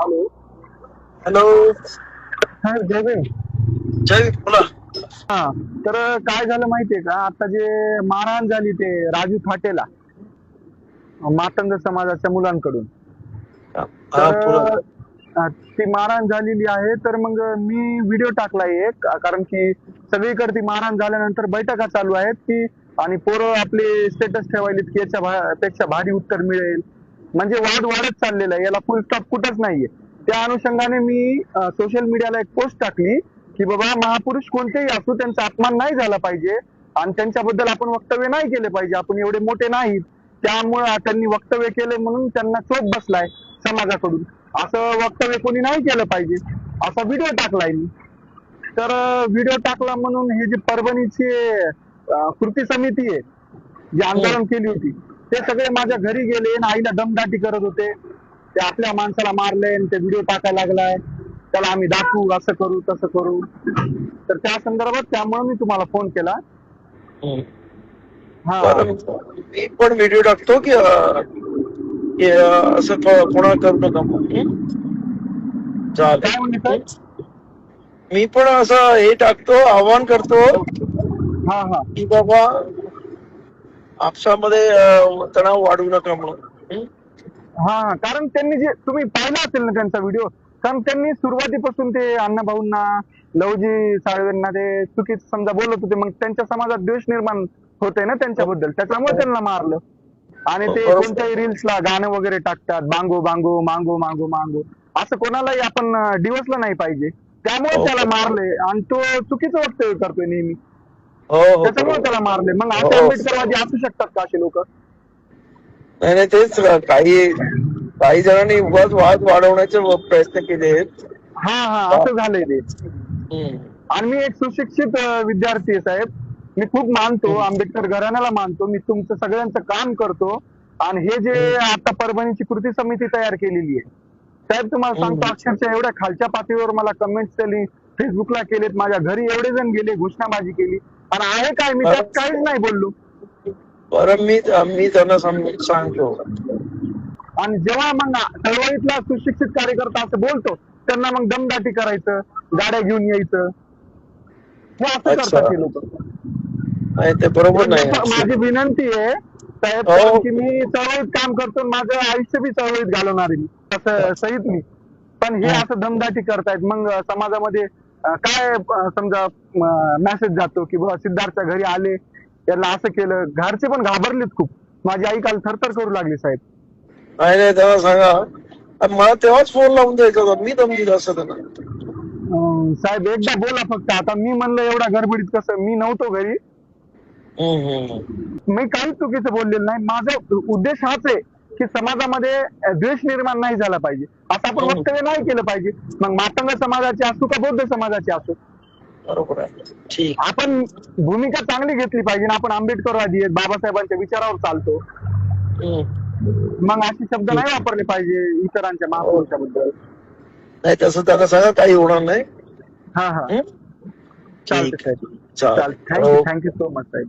Hello. Hello. हा जय भीम. जय बोला. हा तर काय झालं माहितीये का, आता जे मारहाण झाली ते राजू फाटेला मातंग समाजाच्या मुलांकडून, हा तर बोला. ती मारहाण झालेली आहे. तर मग मी व्हिडिओ टाकलाय एक, कारण की सगळीकडे ती मारहाण झाल्यानंतर बैठका चालू आहेत की, आणि पोरं आपले स्टेटस ठेवायलेत की याच्या पेक्षा भारी उत्तर मिळेल. म्हणजे वाद वाढत चाललेला आहे, याला फुल स्टॉप कुठंच नाहीये. त्या अनुषंगाने मी सोशल मीडियाला एक पोस्ट टाकली की बाबा महापुरुष कोणतेही असो त्यांचा अपमान नाही झाला पाहिजे आणि त्यांच्याबद्दल आपण वक्तव्य नाही केले पाहिजे. आपण एवढे मोठे नाहीत, त्यामुळे त्यांनी वक्तव्य केले म्हणून त्यांना चोप बसलाय समाजाकडून. असं वक्तव्य कोणी नाही केलं पाहिजे, असा व्हिडिओ टाकलाय मी. तर व्हिडिओ टाकला म्हणून हे जे परभणीची कृती समिती आहे, जी आंदोलन केली होती, ते सगळे माझ्या घरी गेले आणि आईला दमदाटी करत होते. ते आपल्या माणसाला मारले आणि ते व्हिडिओ टाकायला लागलाय, त्याला आम्ही दाखवू, असं करू तसं करू. तर त्या संदर्भात त्यामुळे मी तुम्हाला फोन केला. हा बरं, मी पण व्हिडिओ टाकतो की असं कोणा करू नका म्हणून. काय म्हणले चालेल. साहेब? मी पण असं हे टाकतो, आव्हान करतो हा हा की बाबा आपसामध्ये तणाव वाढवू नका म्हणून. हा कारण त्यांनी जे तुम्ही पाहिला असेल ना त्यांचा व्हिडिओ, कारण त्यांनी सुरुवातीपासून ते अण्णाभाऊंना, लवजी साळवेंना ते चुकीचं समजा बोलत होते. मग त्यांच्या समाजात द्वेष निर्माण होतोय ना त्यांच्याबद्दल, त्याच्यामुळे त्यांना मारलं. आणि ते बरोबर. कोणत्याही रील्सला गाणं वगैरे टाकतात, बांगो बांगो मांगो मांगो मांगो, असं कोणालाही आपण डिवचलं नाही पाहिजे. त्यामुळे त्याला मारले आणि तो चुकीचं वक्तव्य करतोय नेहमी, हो हो त्याच्यामुळे बरोबर. त्याला मारले. मग असे हो. आंबेडकरवादी असू शकतात का असे लोक? नाही नाही, तेच काही जणांनी उगाच वाद वाढवण्याचे प्रयत्न केलेत. हा हा असं झालंय ते. हम्म. आणि मी एक सुशिक्षित विद्यार्थी आहे साहेब. मी खूप मानतो आंबेडकर घराण्याला, मानतो मी, तुमचं सगळ्यांचं काम करतो. आणि हे जे आता परभणीची कृती समिती तयार केलेली आहे साहेब, तुम्हाला सांगतो अक्षरशः एवढ्या खालच्या पातळीवर मला कमेंट्स केली, फेसबुकला केलेत, माझ्या घरी एवढे जण गेले, घोषणाबाजी केली. आणि आहे काय, मी त्यात काहीच नाही बोललो. बरं, मी त्यांना सांगतो. आणि जेव्हा मग चळवळीतला सुशिक्षित कार्यकर्ता असं बोलतो, त्यांना मग दमदाटी करायचं, गाड्या घेऊन यायचं, हे असं अच्छा. करतात हे लोक. नाही, ते बरोबर नाही. माझी विनंती आहे साहेब, हो. कारण की मी चळवळीत काम करतो, माझं आयुष्य बी चळवळीत घालवणार आहे मी, तसं सहित मी. पण हे असं दमदाटी करतायत, मग समाजामध्ये काय समजा मेसेज जातो की बाबा सिद्धार्थच्या घरी आले, त्यांना असं केलं. घरचे पण घाबरलेत खूप. माझी आई काल थरथर करू लागली साहेब. नाही नाही, त्यांना सांगा मला तेव्हाच फोन लावून द्यायचा होता, मी दम दिला असं त्यांना. साहेब एकदा बोला फक्त. आता मी म्हणलं एवढ्या गडबडीत कसं, मी नव्हतो घरी, मी काहीच चुकीचं बोललेलं नाही. माझा उद्देश हाच आहे की समाजामध्ये द्वेष निर्माण नाही झाला पाहिजे, असं आपण वक्तव्य नाही केलं पाहिजे. मग मातंग समाजाचे असो का बौद्ध समाजाचे असो, बरोबर आहे. ठीक. आपण भूमिका चांगली घेतली पाहिजे ना. आपण आंबेडकरवादी आहेत, बाबासाहेबांच्या विचारावर चालतो, मग असे शब्द नाही वापरले पाहिजे इतरांच्या महापुरुषाबद्दल. नाही, तसं त्याला सांगा काही होणार नाही. हा हा चालते साहेब, चालते. थँक्यू सो मच साहेब.